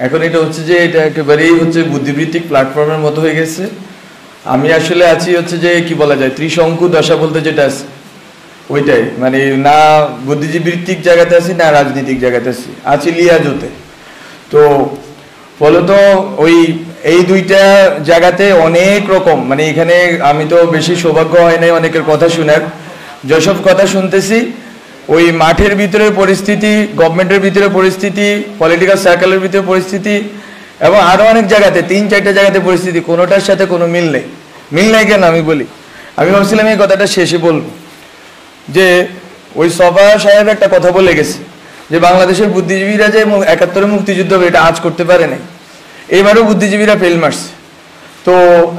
এখন এটা হচ্ছে যে এটা একেবারেই হচ্ছে বুদ্ধিবৃত্তিক প্ল্যাটফর্মের মতো হয়ে গেছে। আমি আসলে আছি হচ্ছে যে কি বলা যায়, ত্রিশঙ্কু দশা বলতে যেটা আছে ওইটাই, মানে না বুদ্ধিবৃত্তিক জায়গাতে আছি না রাজনৈতিক জায়গাতে আছি লিয়াজোতে। তো ফলত ওই এই দুইটা জায়গাতে অনেক রকম, মানে এখানে আমি তো বেশি সৌভাগ্য হয় নাই অনেকের কথা শোনার, যেসব কথা শুনতেছি ওই মাঠের ভিতরে পরিস্থিতি, গভর্নমেন্টের ভিতরে পরিস্থিতি, পলিটিক্যাল সার্কেলের ভিতরে পরিস্থিতি এবং আরও অনেক জায়গাতে 3-4টা জায়গাতে পরিস্থিতি, কোনোটার সাথে কোনো মিল নেই। মিল নেই কেন আমি বলি, আমি ভাবছিলাম এই কথাটা শেষে বলবো, যে ওই সভা সাহেব একটা কথা বলে গেছে যে বাংলাদেশের বুদ্ধিজীবীরা যে 71 মুক্তিযুদ্ধ হবে এটা আজ করতে পারে নাই, এইবারও বুদ্ধিজীবীরা ফেল মারছে। তো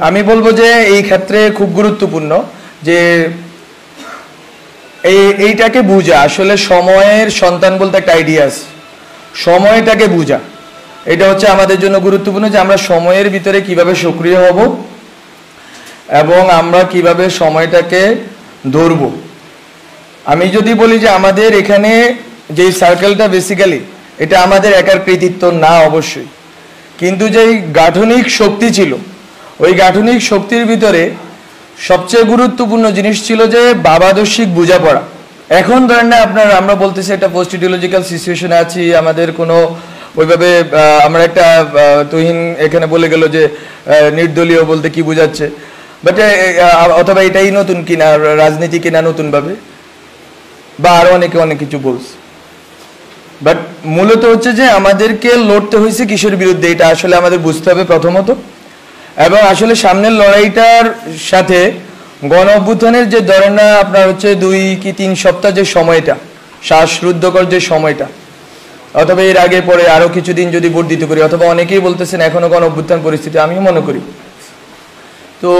আমি বলবো যে এই ক্ষেত্রে খুব গুরুত্বপূর্ণ যে এইটাকে বুঝা, আসলে সময়ের সন্তান বলতে একটা আইডিয়া আছে, সময়টাকে বুঝা এটা হচ্ছে আমাদের জন্য গুরুত্বপূর্ণ, যে আমরা সময়ের ভিতরে কিভাবে সক্রিয় হব এবং আমরা কিভাবে সময়টাকে ধরব। আমি যদি বলি যে আমাদের এখানে যেই সার্কেলটা বেসিক্যালি এটা আমাদের একার কৃতিত্ব না অবশ্যই, কিন্তু যেই গাঠনিক শক্তি ছিল ওই গাঠনিক শক্তির ভিতরে সবচেয়ে গুরুত্বপূর্ণ জিনিস ছিল যে ভাবাদর্শিক বোঝাপড়া। এখন ধরেন না আপনার, আমরা বলতেছি একটা পোস্ট ইডিওলজিক্যাল সিচুয়েশনে আছি, আমাদের কোনো ওইভাবে আমরা একটা তুহিন এখানে বলে গেল যে নির্দলীয় বলতে কি বোঝাচ্ছে, বাট অথবা এটাই নতুন কিনা রাজনীতি কিনা নতুনভাবে, বা আরো অনেকে অনেক কিছু বলছে। বাট মূলত হচ্ছে যে আমাদেরকে লড়তে হয়েছে কিসের বিরুদ্ধে, এটা আসলে আমাদের বুঝতে হবে প্রথমত। এবং আসলে সামনের লড়াইটার সাথে গণ অভ্যুত্থানের যে ধরেন না আপনার হচ্ছে 2 কি 3 সপ্তাহ যে সময়টা, শ্বাসরুদ্ধকর যে সময়টা, অথবা এর আগে পরে আরো কিছুদিন যদি বর্ধিত করি, অথবা অনেকেই বলতেছেন এখনো গণ অভ্যুত্থান পরিস্থিতি, আমিও মনে করি। তো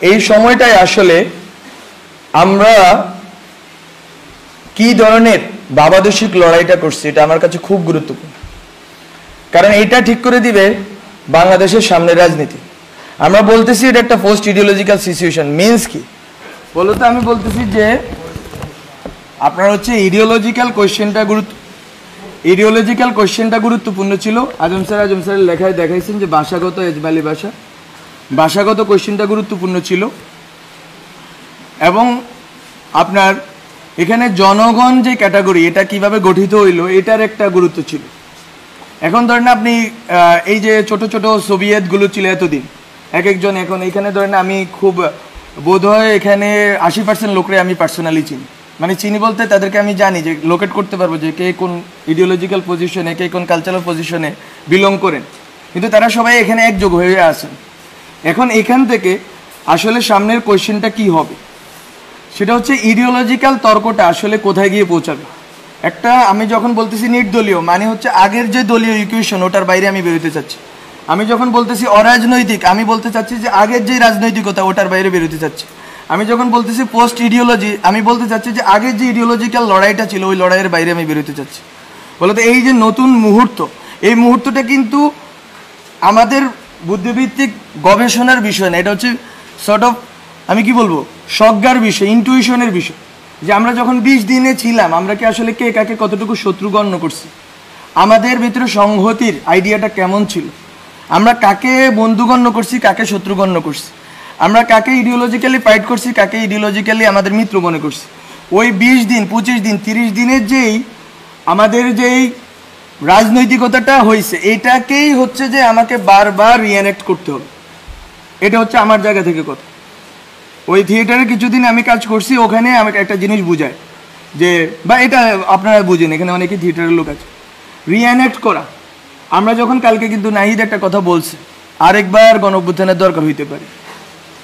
এই সময়টায় আসলে আমরা কি ধরনের ভাবাদর্শিক লড়াইটা করছি এটা আমার কাছে খুব গুরুত্বপূর্ণ, কারণ এটা ঠিক করে দিবে বাংলাদেশের সামনের রাজনীতি। আমরা বলতেছি এটা একটা পোস্ট ইডিওলজিক্যাল সিচুয়েশন, মিনস কি বলতে আমি বলতেছি যে আপনার হচ্ছে ইডিওলজিক্যাল কোয়েশ্চেনটা গুরুত্বপূর্ণ ছিল। আজম স্যারের লেখায় দেখাইছেন যে ভাষাগত এজবালি ভাষাগত কোয়েশ্চেনটা গুরুত্বপূর্ণ ছিল, এবং আপনার এখানে জনগণ যে ক্যাটাগরি এটা কিভাবে গঠিত হইলো এটার একটা গুরুত্ব ছিল। এখন ধরেন আপনি এই যে ছোট ছোট সোভিয়েতগুলো ছিল এতদিন, এক একজন, এখন এখানে ধরেন আমি খুব বোধ হয় এখানে 80% লোকরে আমি পার্সোনালি চিনি, মানে চিনি বলতে তাদেরকে আমি জানি, যে লোকেট করতে পারবো যে কে কোন ইডিওলজিক্যাল পজিশনে, কে কোন কালচারাল পজিশনে বিলং করেন, কিন্তু তারা সবাই এখানে একযোগ হয়ে আসেন। এখন এখান থেকে আসলে সামনের কোয়েশ্চেনটা কি হবে, সেটা হচ্ছে ইডিওলজিক্যাল তর্কটা আসলে কোথায় গিয়ে পৌঁছাবে। একটা আমি যখন বলতেছি নির্দলীয়, মানে হচ্ছে আগের যে দলীয় ইকুয়েশন ওটার বাইরে আমি বেরোতে চাচ্ছি। আমি যখন বলতেছি অরাজনৈতিক, আমি বলতে চাচ্ছি যে আগের যে রাজনৈতিকতা ওটার বাইরে বেরোতে চাচ্ছি। আমি যখন বলতেছি পোস্ট ইডিওলজি, আমি বলতে চাচ্ছি যে আগের যে ইডিওলজিক্যাল লড়াইটা ছিল ওই লড়াইয়ের বাইরে আমি বেরোতে চাচ্ছি। বলতে এই যে নতুন মুহূর্ত, এই মুহূর্তটা কিন্তু আমাদের বুদ্ধিভিত্তিক গবেষণার বিষয় না, এটা হচ্ছে সর্ট অফ আমি কি বলবো সজ্ঞার বিষয়, ইনটুইশনের বিষয়, যে আমরা যখন 20 দিনে ছিলাম আমরা কি আসলে কে কাকে কতটুকু শত্রু গণ্য করছি, আমাদের ভিতরে সংহতির আইডিয়াটা কেমন ছিল, আমরা কাকে বন্ধু গণ্য করছি, কাকে শত্রু গণ্য করছি, আমরা কাকে ইডিওলজিক্যালি ফাইট করছি, কাকে ইডিওলজিক্যালি আমাদের মিত্র মনে করছি। ওই 20 দিন 25 দিন 30 দিনের যেই আমাদের যেই রাজনৈতিকতাটা হয়েছে, এটাকেই হচ্ছে যে আমাকে বারবার রিএনেক্ট করতে হবে। এটা হচ্ছে আমার জায়গা থেকে কথা। ওই থিয়েটারে কিছুদিন আমি কাজ করছি, ওখানে আমাকে একটা জিনিস বুঝায় যে, বা এটা আপনারা বুঝেন, এখানে অনেকেই থিয়েটারের লোক আছে, রিএনেক্ট করা। আমরা যখন কালকে কিন্তু নাহিদ একটা কথা বলছে, আরেকবার গণ অভ্যুত্থানের দরকার হইতে পারে।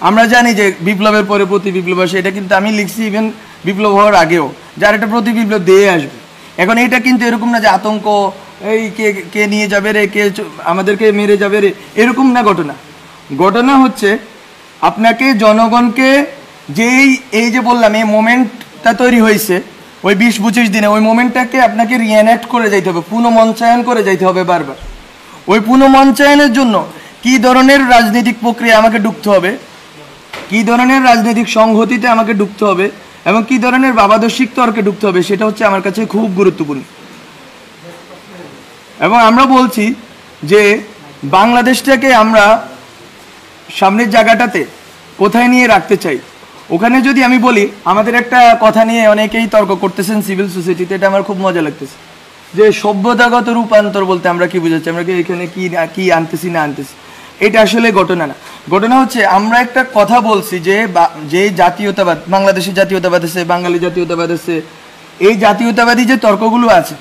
আমরা জানি যে বিপ্লবের পরে প্রতি বিপ্লব আসে, এটা কিন্তু আমি লিখছি ইভেন বিপ্লব হওয়ার আগেও, যার একটা প্রতি বিপ্লব দিয়ে আসবে। এখন এটা কিন্তু এরকম না যে আতঙ্ক, এই কে নিয়ে যাবে রে, কে আমাদেরকে মেরে যাবে রে, এরকম না ঘটনা। ঘটনা হচ্ছে আপনাকে জনগণকে যেই এই যে বললাম এই মোমেন্টটা তৈরি হয়েছে ওই 20-25 দিনে, ওই মোমেন্টটাকে আপনাকে রিএনেক্ট করে যাইতে হবে, পুনঃমঞ্চায়ন করে যাইতে হবে বারবার। ওই পুনঃমঞ্চায়নের জন্য কি ধরনের রাজনৈতিক প্রক্রিয়া আমাকে ঢুকতে হবে, কি ধরনের রাজনৈতিক সংহতিতে আমাকে ঢুকতে হবে, এবং কি ধরনের ভাবাদর্শিক তর্কে ঢুকতে হবে, সেটা হচ্ছে আমার কাছে খুব গুরুত্বপূর্ণ। এবং আমরা বলছি যে বাংলাদেশটাকে আমরা সামনের জায়গাটাতে কোথায় নিয়ে রাখতে চাই। ওখানে যদি আমি বলি, আমাদের একটা কথা নিয়ে অনেকেই তর্ক করতেছেন সিভিল সোসাইটিতে, এটা আমার খুব মজা লাগতেছে, যে সভ্যতাগত রূপান্তর বলতে আমরা কি বুঝাচ্ছি, আমরা কি এখানে কি আনতেছি না আনতেছি। এটা আসলে ঘটনা না। ঘটনা হচ্ছে আমরা একটা কথা বলছি যে জাতীয়তাবাদ, বাংলাদেশের জাতীয়তাবাদ আছে, বাঙালি জাতীয়তাবাদ আছে, এই জাতীয়তাবাদী যে তর্কগুলো আছে,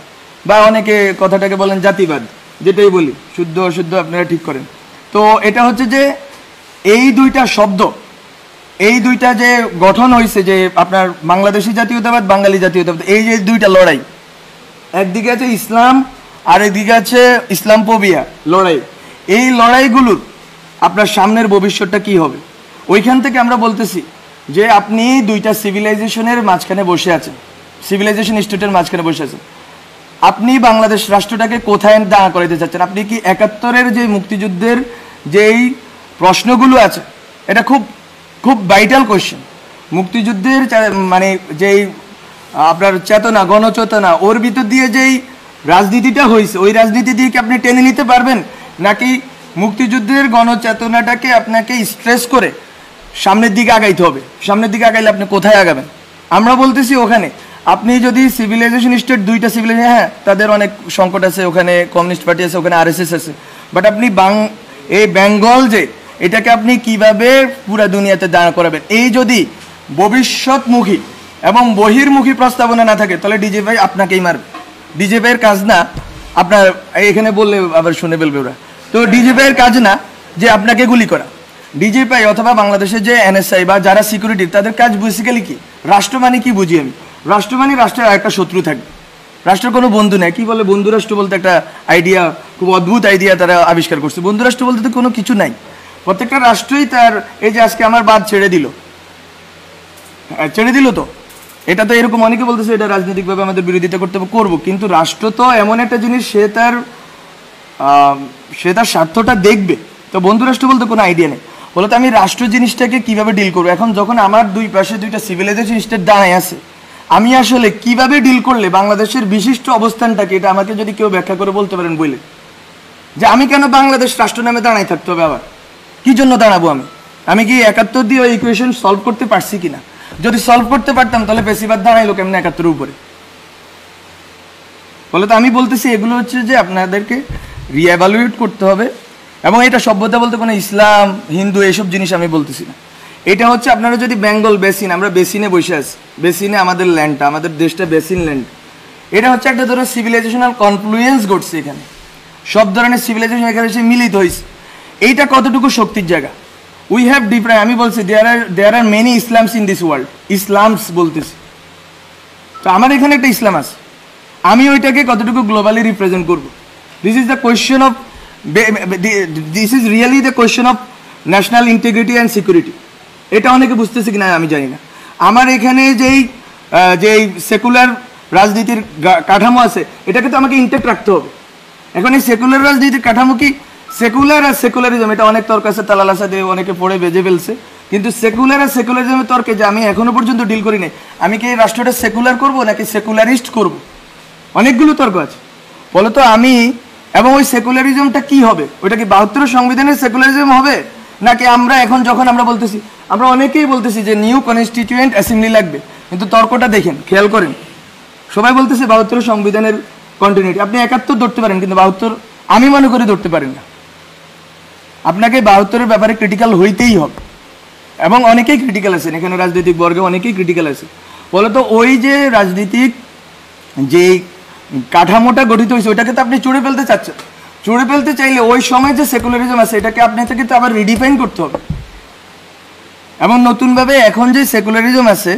বা অনেকে কথাটাকে বলেন জাতিবাদ, যেটাই বলি, শুদ্ধ অশুদ্ধ আপনারা ঠিক করেন। তো এটা হচ্ছে যে এই দুইটা শব্দ, এই দুইটা যে গঠন হয়েছে, যে আপনার বাংলাদেশি জাতীয়তাবাদ, বাঙালি জাতীয়তাবাদ, এই যে দুইটা লড়াই, একদিকে আছে ইসলাম আর একদিকে আছে ইসলামফোবিয়া লড়াই। এই লড়াইগুলোর আপনার সামনের ভবিষ্যৎটা কি হবে, ওইখান থেকে আমরা বলতেছি যে আপনি দুইটা সিভিলাইজেশনের মাঝখানে বসে আছেন, সিভিলাইজেশন স্টেটের মাঝখানে বসে আছেন। আপনি বাংলাদেশ রাষ্ট্রটাকে কোথায় দাঁড়া করাইতে চাচ্ছেন? আপনি কি 71-এর যে মুক্তিযুদ্ধের যেই প্রশ্নগুলো আছে, এটা খুব খুব ভাইটাল কোয়েশ্চেন। মুক্তিযুদ্ধের মানে যেই আপনার চেতনা, গণচেতনা, ওর ভিতর দিয়ে যেই রাজনীতিটা হয়েছে, ওই রাজনীতি দিয়ে কি আপনি টেনে নিতে পারবেন, নাকি মুক্তিযুদ্ধের গণচেতনাটাকে আপনাকে স্ট্রেস করে সামনের দিকে আগাইতে হবে? সামনের দিকে আগাইলে আপনি কোথায় আগাবেন? আমরা বলতেছি ওখানে আপনি যদি সিভিলাইজেশন স্টেট, দুইটা সিভিলাইজেশন, হ্যাঁ তাদের অনেক সংকট আছে, ওখানে কমিউনিস্ট পার্টি আছে, ওখানে আরএসএস আছে, বাট আপনি এই বেঙ্গল যে এটাকে আপনি কিভাবে পুরা দুনিয়াতে দাঁড় করাবেন, এই যদি ভবিষ্যৎমুখী এবং বহির্মুখী প্রস্তাবনা না থাকে, তাহলে ডিজে ভাই আপনাকেই মারবে। ডিজে ভাইয়ের কাজ না আপনার, এখানে বললে আবার শুনে ফেলবে ওরা, তো ডিজে ভাইয়ের কাজ না যে আপনাকে গুলি করা। ডিজে ভাই অথবা বাংলাদেশের যে এনএসআই বা যারা সিকিউরিটি, তাদের কাজ বেসিক্যালি কি, রাষ্ট্র মানে কি বুঝি আমি, রাষ্ট্র মানে রাষ্ট্রের একটা শত্রু থাকবে, রাষ্ট্রের কোনো বন্ধু নেই। কি বলে বন্ধু রাষ্ট্র বলতে একটা আইডিয়া, খুব অদ্ভুত আইডিয়া তারা আবিষ্কার করছে। বন্ধু রাষ্ট্র বলতে তো কোনো কিছু নাই, প্রত্যেকটা রাষ্ট্রই তার, এই যে আজকে আমার বাদ ছেড়ে দিল তো, এটা তো এরকম অনেকে বলতেছে এটা রাজনৈতিকভাবে আমাদের বিরোধিতা করতে করবো, কিন্তু রাষ্ট্র তো এমন একটা জিনিস, সে তার স্বার্থটা দেখবে। তো বন্ধু রাষ্ট্র বলতে কোনো আইডিয়া নেই। বলতো আমি রাষ্ট্র জিনিসটাকে কিভাবে ডিল করবো, এখন যখন আমার দুই পাশে দুইটা সিভিলাইজেশন স্টেট দাঁড়ায় আছে, আমি আসলে কিভাবে ডিল করলে বাংলাদেশের বিশিষ্ট অবস্থানটাকে, এটা আমাকে যদি কেউ ব্যাখ্যা করে বলতে পারেন বলে, যে আমি কেন বাংলাদেশ রাষ্ট্র নামে দাঁড়াই থাকতে হবে, আবার কি জন্য দাঁড়াবো? আমি কি 71 দিয়ে ওই ইকুয়েশন সলভ করতে পারছি কিনা? যদি সলভ করতে পারতাম তাহলে বেশিরভাগ দাঁড়াইলো কেমন 71-এর উপরে? বলে তো আমি বলতেছি এগুলো হচ্ছে যে আপনাদেরকে রিএভালুয়েট করতে হবে। এবং এটা সভ্যতা বলতে কোনো ইসলাম, হিন্দু এইসব জিনিস আমি বলতেছি না। এটা হচ্ছে আপনারা যদি বেঙ্গল বেসিন, আমরা বেসিনে বসে আছি, বেসিনে আমাদের ল্যান্ডটা, আমাদের দেশটা বেসিন ল্যান্ড, এটা হচ্ছে একটা ধরনের সিভিলাইজেশনাল কনফ্লুয়েন্স ঘটছে এখানে, সব ধরনের সিভিলাইজেশন এখানে এসে মিলিত হয়েছে। এইটা কতটুকু শক্তির জায়গা? উই হ্যাভ ডিফারেন্ট, আমি বলছি there are many Islams in this world, Islams বলতেছি, তো আমার এখানে একটা ইসলাম আছে, আমি ওইটাকে কতটুকু গ্লোবালি রিপ্রেজেন্ট করবো? This is the question of, this is really the question of national integrity and security. এটা অনেকে বুঝতেছে কিনা আমি জানি না। আমার এখানে যেই সেকুলার রাজনীতির কাঠামো আছে, এটাকে তো আমাকে ইন্টেক্ট রাখতে হবে। এখন এই সেকুলার রাজনীতির কাঠামো কি, সেকুলার আর সেকুলারিজম, এটা অনেক তর্ক আছে, তালাল আসাদে অনেকে পড়ে বেজে ফেলছে, কিন্তু সেকুলার আর সেকুলারিজমের তর্কে যে আমি এখনো পর্যন্ত ডিল করি নাই, আমি কি এই রাষ্ট্রটা সেকুলার করবো নাকি সেকুলারিস্ট করব, অনেকগুলো তর্ক আছে। বলতো আমি, এবং ওই সেকুলারিজমটা কি হবে, ওইটা কি 72 সংবিধানের সেকুলারিজম হবে, নাকি আমরা এখন যখন আমরা বলতেছি, আমরা অনেকেই বলতেছি যে নিউ কনস্টিটিউয়েন্ট অ্যাসেম্বলি লাগবে, কিন্তু তর্কটা দেখেন, খেয়াল করেন, সবাই বলতেছে 72 সংবিধানের কন্টিনিউটি। আপনি 71 ধরতে পারেন, কিন্তু 72 আমি মনে করি ধরতে পারেন না। আপনাকে 72-এর ব্যাপারে ক্রিটিক্যাল হইতেই হবে, এবং অনেকেই ক্রিটিক্যাল আছেন এখানে, রাজনৈতিক বর্গে অনেকেই ক্রিটিক্যাল আছে। বলতো ওই যে রাজনীতিক যে কাঠামোটা গঠিত হয়েছে, ওইটাকে তো আপনি চুড়ে ফেলতে চাচ্ছেন। চুড়ে ফেলতে চাইলে ওই সময় যে সেকুলারিজম আছে, এটাকে আপনাকে কিন্তু আবার রিডিফাইন করতে হবে, এবং নতুনভাবে এখন যে সেকুলারিজম আছে,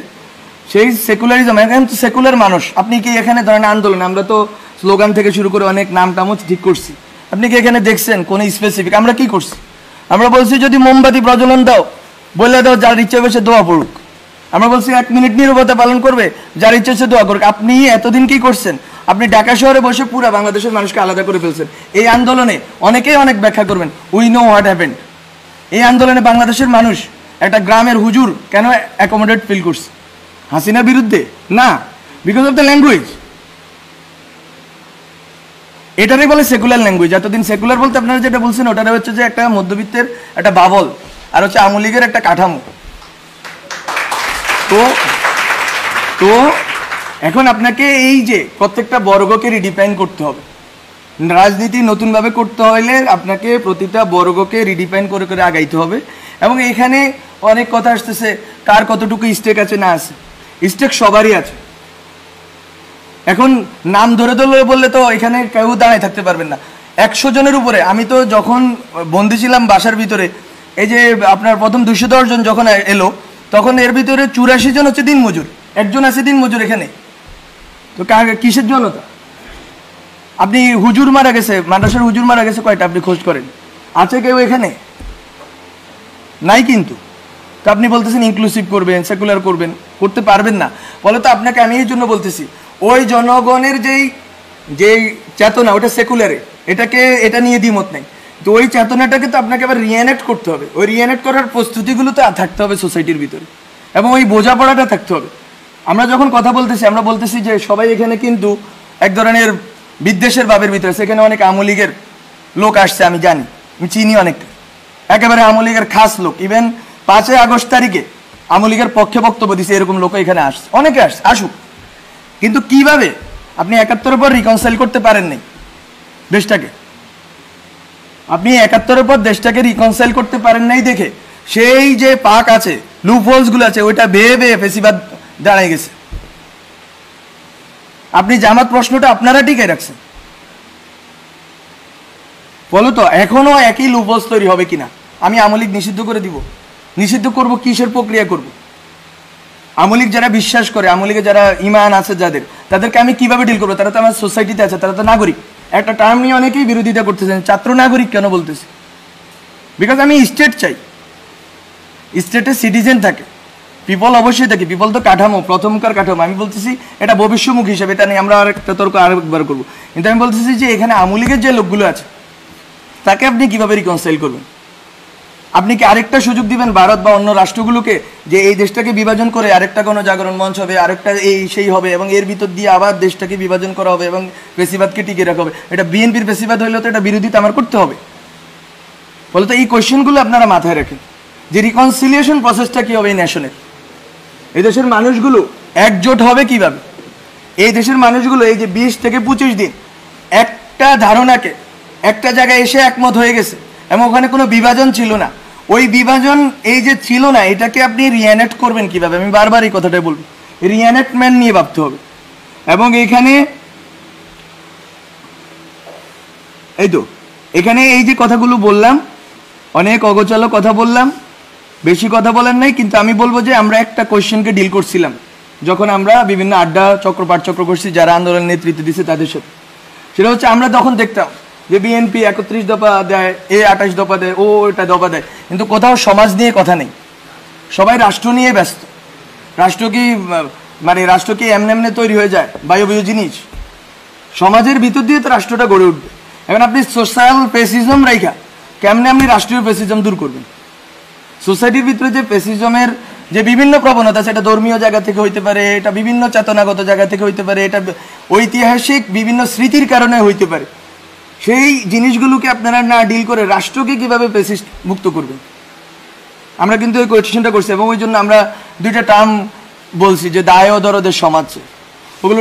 সেই সেকুলারিজম, এখন তো সেকুলার মানুষ, আপনি কি এখানে ধরেন আন্দোলন, আমরা তো স্লোগান থেকে শুরু করে অনেক নাম টামও ঠিক করছি, আপনি কি এখানে দেখছেন কোনো স্পেসিফিক? আমরা কি করছি? আমরা বলছি যদি মোমবাতি প্রজ্বলন দাও, বলে দাও যার ইচ্ছে বসে দোয়া পড়ুক। আমরা বলছি 1 মিনিট নীরবতা পালন করবে, যার ইচ্ছে সে দোয়া করুক। আপনি এতদিন কি করছেন? আপনি ঢাকা শহরে বসে পুরো বাংলাদেশের মানুষকে আলাদা করে ফেলছেন। এই আন্দোলনে অনেকেই অনেক ব্যাখ্যা করবেন, উই নো হোয়াট হ্যাপেন্ড। এই আন্দোলনে বাংলাদেশের মানুষ একটা গ্রামের হুজুর কেন অ্যাকোমোডেট ফিল করছে? হাসিনার বিরুদ্ধে না, বিকজ অফ দ্য ল্যাঙ্গুয়েজ। এটারই বলে সেকুলার ল্যাঙ্গুয়েজ। এতদিন সেকুলার বলতে আপনারা যেটা বলছেন ওটারে হচ্ছে যে একটা মধ্যবিত্তের একটা বাবল, আর হচ্ছে আওয়ামী লীগের একটা কাঠামো। তো তো এখন আপনাকে এই যে প্রত্যেকটা বর্গকে রিডিফাইন করতে হবে। রাজনীতি নতুনভাবে করতে হলে আপনাকে প্রতিটা বর্গকে রিডিফাইন করে করে আগাইতে হবে। এবং এখানে অনেক কথা আসতেছে কার কতটুকু স্টেক আছে না আছে, স্টেক সবারই আছে। এখন নাম ধরে ধরে বললে তো এখানে কেউ দাঁড়ায় থাকতে পারবেন না। 100 জনের উপরে, আমি তো যখন বন্দি ছিলাম বাসার ভিতরে, এই যে আপনার প্রথম 210 জন যখন এলো, তখন এর ভিতরে 84 জন হচ্ছে দিনমজুর, একজন আছে দিনমজুর এখানে। তো কিসের জনতা? আপনি হুজুর মারা গেছে, মাদ্রাসার হুজুর মারা গেছে কয়টা আপনি খোঁজ করেন, আছে কেউ এখানে? নাই। কিন্তু তো আপনি বলতেছেন ইনক্লুসিভ করবেন, সেকুলার করবেন, করতে পারবেন না। বলে তো আপনাকে আমি এই জন্য বলতেছি, ওই জনগণের যেই চেতনা ওটা সেকুলারে, এটা নিয়ে দ্বিমত নেই। তো ওই চেতনাটাকে তো আপনাকে আবার রিএনেক্ট করতে হবে। ওই রিএনেক্ট করার প্রস্তুতিগুলো তো থাকতে হবে সোসাইটির ভিতরে, এবং ওই বোঝাপড়াটা থাকতে হবে। আমরা যখন কথা বলতেছি, আমরা বলতেছি যে সবাই এখানে কিন্তু এক ধরনের বিদ্বেষের ভাবের ভিতরে। সেখানে অনেক আওয়ামী লীগের লোক আসছে, আমি জানি, আমি চিনি অনেকটা, একেবারে আওয়ামী লীগের খাস লোক। ইভেন 5ই আগস্ট তারিখে আওয়ামী লীগের পক্ষে বক্তব্য দিচ্ছে, এরকম লোক এখানে আসছে, অনেকে আসুক। কিন্তু কিভাবে আপনি 71-এর পর রিকনসাইল করতে পারেন নাই দেশটাকে? আপনি 71-এর পর দেশটাকে রিকনসাইল করতে পারেন নাই দেখে সেই যে পাক আছে, লুপ হোলসগুলো আছে, ওইটা বেয়ে বেয়ে ফেসিবাদ দাঁড়ায় গেছে। আপনি জামাত প্রশ্নটা আপনারা টিকে রাখছেন, বলো তো এখনো একই লুপ হোলস তৈরি হবে কিনা? আমি আওয়ামী লীগ নিষিদ্ধ করে দিব? নিষিদ্ধ করব কিসের প্রক্রিয়া করব? আওয়ামী লীগ যারা বিশ্বাস করে, আওয়ামী লীগে যারা ইমান আছে যাদের, তাদেরকে আমি কিভাবে ডিল করবো? তারা তো আমার সোসাইটিতে আছে, তারা তো নাগরিক। একটা টার্ম নিয়ে অনেকেই বিরোধিতা করতেছেন, ছাত্র নাগরিক কেন বলতেছে? বিকজ আমি স্টেট চাই, স্টেটে সিটিজেন থাকে, পিপল অবশ্যই থাকে। পিপল তো কাঠামো, প্রথমকার কাঠামো। আমি বলতেছি এটা ভবিষ্যমুখী হিসেবে, এটা নিয়ে আমরা আরেকটা তর্ক আরেকবার করবো। কিন্তু আমি বলতেছি যে এখানে আওয়ামী লীগের যে লোকগুলো আছে তাকে আপনি কিভাবে রিকনসাইল করবেন? আপনি কি আরেকটা সুযোগ দিবেন ভারত বা অন্য রাষ্ট্রগুলোকে যে এই দেশটাকে বিভাজন করে আরেকটা গণজাগরণ মঞ্চ হবে, আরেকটা এই সেই হবে, এবং এর ভিতর দিয়ে আবার দেশটাকে বিভাজন করা হবে এবং ফ্যাসিবাদকে টিকে রাখা হবে? এটা বিএনপির ফ্যাসিবাদ হইলে তো এটা বিরোধিতা আমার করতে হবে। বলে তো এই কোয়েশ্চেনগুলো আপনারা মাথায় রাখেন যে রিকনসিলিয়েশন প্রসেসটা কী হবে এই ন্যাশনের। এই দেশের মানুষগুলো একজোট হবে কিভাবে? এই দেশের মানুষগুলো এই যে 20 থেকে 25 দিন একটা ধারণাকে একটা জায়গায় এসে একমত হয়ে গেছে, এবং ওখানে কোনো বিভাজন ছিল না। ওই বিভাজন এই যে ছিল না, এটাকে আপনি রিএনেক্ট করবেন কিভাবে? আমি বারবার এই কথাটাই বলবো, রিএনেক্টমেন্ট নিয়ে ভাবতে হবে। এবং এখানে এখানে এই যে কথাগুলো বললাম, অনেক অগোছালো কথা বললাম, বেশি কথা বলেন নাই। কিন্তু আমি বলবো যে আমরা একটা কোয়েশ্চেনকে ডিল করছিলাম যখন আমরা বিভিন্ন আড্ডা চক্র পাঠচক্র করছি যারা আন্দোলনের নেতৃত্ব দিচ্ছে তাদের সাথে। সেটা হচ্ছে আমরা তখন দেখতাম যে বিএনপি 31 দফা দেয়, 28 দফা দেয়, এটা দফা দেয়, কিন্তু কোথাও সমাজ নিয়ে কথা নেই। সবাই রাষ্ট্র নিয়ে ব্যস্ত। রাষ্ট্র কি এমনি তৈরি হয়ে যায় বায়বীয় জিনিস? সমাজের ভিতর দিয়ে তো রাষ্ট্রটা গড়ে উঠবে। এখন আপনি সোশ্যাল ফেসিজম রাইখা কেমনে আপনি রাষ্ট্রীয় ফেসিজম দূর করবেন? সোসাইটির ভিতরে যে ফেসিজমের যে বিভিন্ন প্রবণতা, সেটা ধর্মীয় জায়গা থেকে হইতে পারে, এটা বিভিন্ন চেতনাগত জায়গা থেকে হইতে পারে, এটা ঐতিহাসিক বিভিন্ন স্মৃতির কারণে হইতে পারে। সেই জিনিসগুলোকে আপনারা না ডিল করে রাষ্ট্রকে কিভাবে ফেসিস্ট মুক্ত করবেন? আমরা কিন্তু ওই কোয়েশ্চেনটা করছি, এবং ওই জন্য আমরা দুইটা টার্ম বলছি যে দায় ও দরদের সমাজ। ওগুলো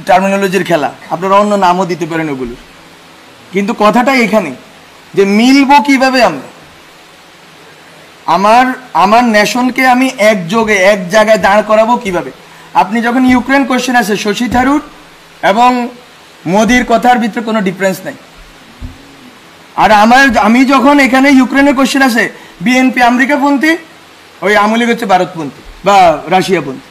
টার্মিনোলজির খেলা, আপনারা অন্য নামও দিতে পারেন ওগুলোর। কিন্তু কথাটা এখানে যে মিলবো কিভাবে আমরা? আমার নেশনকে আমি একযোগে এক জায়গায় দাঁড় করাবো কিভাবে? আপনি যখন ইউক্রেন কোয়েশ্চেন আছে, শশী থারুর এবং মোদির কথার ভিতরে কোনো ডিফারেন্স নাই। আর আমি যখন এখানে ইউক্রেনের কোয়েশ্চেন আছে, বিএনপি আমেরিকাপন্থী, ওই আওয়ামী লীগ হচ্ছে ভারতপন্থী বা রাশিয়াপন্থী।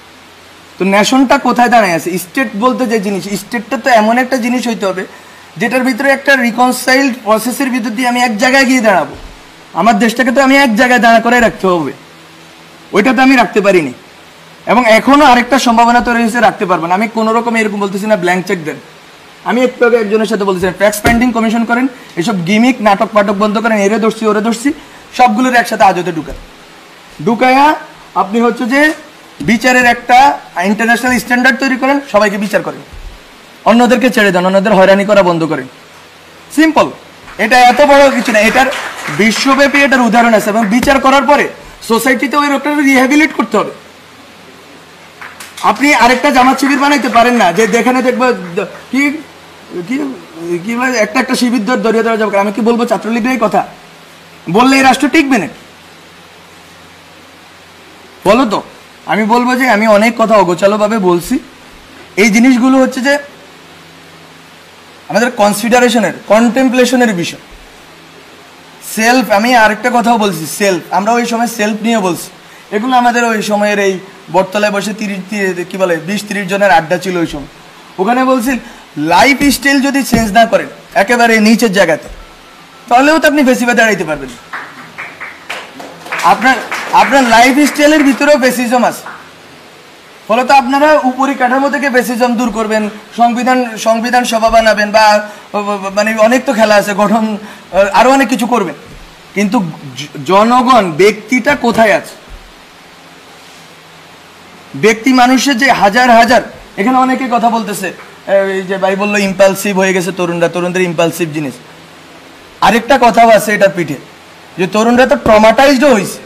তো নেশনটা কোথায় দাঁড়ায় আছে? স্টেট বলতে যে জিনিস, স্টেটটা তো এমন একটা জিনিস হইতে হবে যেটার ভিতরে একটা রিকনসাইলড প্রসেসের ভিতর দিয়ে আমি এক জায়গায় গিয়ে দাঁড়াবো। আমার দেশটাকে তো আমি এক জায়গায় দাঁড়া করে রাখতে হবে, ওইটা তো আমি রাখতে পারিনি। এবং এখনো আরেকটা সম্ভাবনা তৈরি হয়েছে, রাখতে পারবেন। আমি কোনো রকম এরকম বলতেছি না ব্ল্যাঙ্ক চেক দেন। আমি একটু আগে একজনের সাথে বলতেছিলাম ট্যাক্স পেন্ডিং কমিশন করেন, এসব গিমিক নাটক পাটক বন্ধ করেন, এরে ধরছি ওরে ধরছি, সবগুলোর একসাথে আজতে ঢুকায়া আপনি হচ্ছে যে বিচারের একটা ইন্টারন্যাশনাল স্ট্যান্ডার্ড তৈরি করেন, সবাইকে বিচার করেন। অন্যদেরকে ছেড়ে দেন, অন্যদের হয়রানি করা বন্ধ করেন। সিম্পল, এটা এত বড় কিছু না। এটার বিশ্বব্যাপী এটার উদাহরণ আছে, এবং বিচার করার পরে সোসাইটিতে ওই রোগটা রিহ্যাবিলিট করতে হবে। আপনি আরেকটা জামাত শিবির বানাইতে পারেন না যে যেখানে দেখবো কি কি কি একটা একটা শিবির দরিয়ে দেওয়া যাবে। আমি কি বলবো ছাত্রলীগের এই কথা বললে এই রাষ্ট্র টিকবে না? বলো তো। আমি বলবো যে আমি অনেক কথা অগোছালোভাবে বলছি। এই জিনিসগুলো হচ্ছে যে আমাদের কনসিডারেশনের, কন্টেম্পলেশনের বিষয়। সেলফ, আমি আরেকটা কথাও বলছি, সেলফ, আমরা ওই সময় সেলফ নিয়ে বলছি। এগুলো আমাদের ওই সময়ের এই বটতলায় বসে 20-30 জনের আড্ডা ছিল ওই সময়। ওখানে বলছি লাইফ স্টাইল যদি চেঞ্জ না করেন একেবারে নিচের জায়গাতে, তাহলেও তো আপনি ফেসিবাদে দাঁড়াইতে পারবেন। আপনার লাইফ স্টাইলের ভিতরেও ফেসিজম আছে, ফলত আপনারা উপরি কাঠামো থেকে ফেসিজম দূর করবেন, সংবিধান সভা বানাবেন, বা মানে অনেক তো খেলা আছে, গঠন আরো অনেক কিছু করবেন। কিন্তু জনগণ, ব্যক্তিটা কোথায় আছে? ব্যক্তি মানুষের যে হাজার হাজার, এখানে অনেকে কথা বলতেছে এই যে ভাই বললো ইম্পালসিভ হয়ে গেছে তরুণদের ইম্পালসিভ জিনিস। আরেকটা কথাও আছে এটার পিঠে, যে তরুণরা তো ট্রমাটাইজড হয়েছে।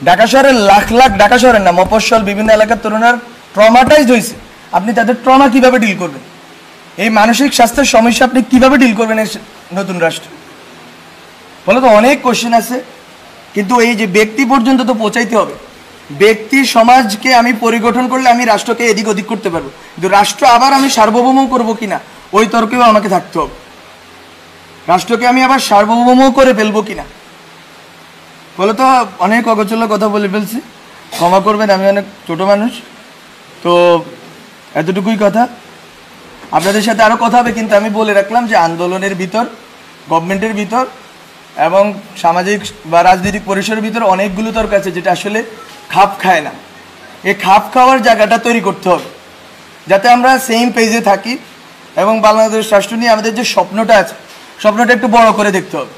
ঢাকা শহরের লাখ লাখ, ঢাকা শহরের না, মফস্বল বিভিন্ন এলাকার তরুণরা ট্রমাটাইজড হয়েছে। আপনি তাদের ট্রমা কিভাবে ডিল করবেন? এই মানসিক স্বাস্থ্যের সমস্যা আপনি কিভাবে ডিল করবেন এই নতুন রাষ্ট্রে? বলে তো অনেক কোশ্চেন আছে, কিন্তু এই যে ব্যক্তি পর্যন্ত তো পৌঁছাইতে হবে। ব্যক্তি সমাজকে আমি পরিগঠন করলে আমি রাষ্ট্রকে এদিক ওদিক করতে পারবো, কিন্তু রাষ্ট্র আবার আমি সার্বভৌম করবো কিনা ওই তর্কেও আমাকে থাকতে হবে। রাষ্ট্রকে আমি আবার সার্বভৌম করে ফেলবো কিনা। বলে তো অনেক অগোছালো কথা বলে ফেলছি, ক্ষমা করবেন, আমি অনেক ছোট মানুষ। তো এতটুকুই কথা। আপনাদের সাথে আরও কথা হবে, কিন্তু আমি বলে রাখলাম যে আন্দোলনের ভিতর, গভর্নমেন্টের ভিতর এবং সামাজিক বা রাজনৈতিক পরিসরের ভিতর অনেকগুলো তর্ক আছে যেটা আসলে খাপ খায় না। এই খাপ খাওয়ার জায়গাটা তৈরি করতে হবে যাতে আমরা সেম পেজে থাকি, এবং বাংলাদেশ রাষ্ট্র নিয়ে আমাদের যে স্বপ্নটা আছে, স্বপ্নটা একটু বড় করে দেখতে হবে।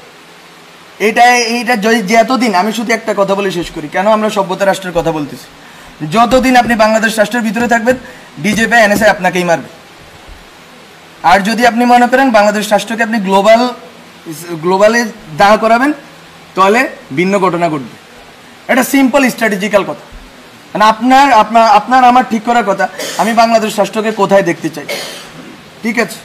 এইটা যে এতদিন, আমি শুধু একটা কথা বলে শেষ করি, কেন আমরা সভ্যতা রাষ্ট্রের কথা বলতেছি। যতদিন আপনি বাংলাদেশ রাষ্ট্রের ভিতরে থাকবেন, বিজেপি এনএসআই আপনাকেই মারবে। আর যদি আপনি মনে করেন বাংলাদেশ রাষ্ট্রকে আপনি গ্লোবালে দাঁড় করাবেন, তাহলে ভিন্ন ঘটনা ঘটবে। এটা সিম্পল স্ট্র্যাটেজিক্যাল কথা। মানে আপনার আমার ঠিক করার কথা, আমি বাংলাদেশ রাষ্ট্রকে কোথায় দেখতে চাই। ঠিক আছে।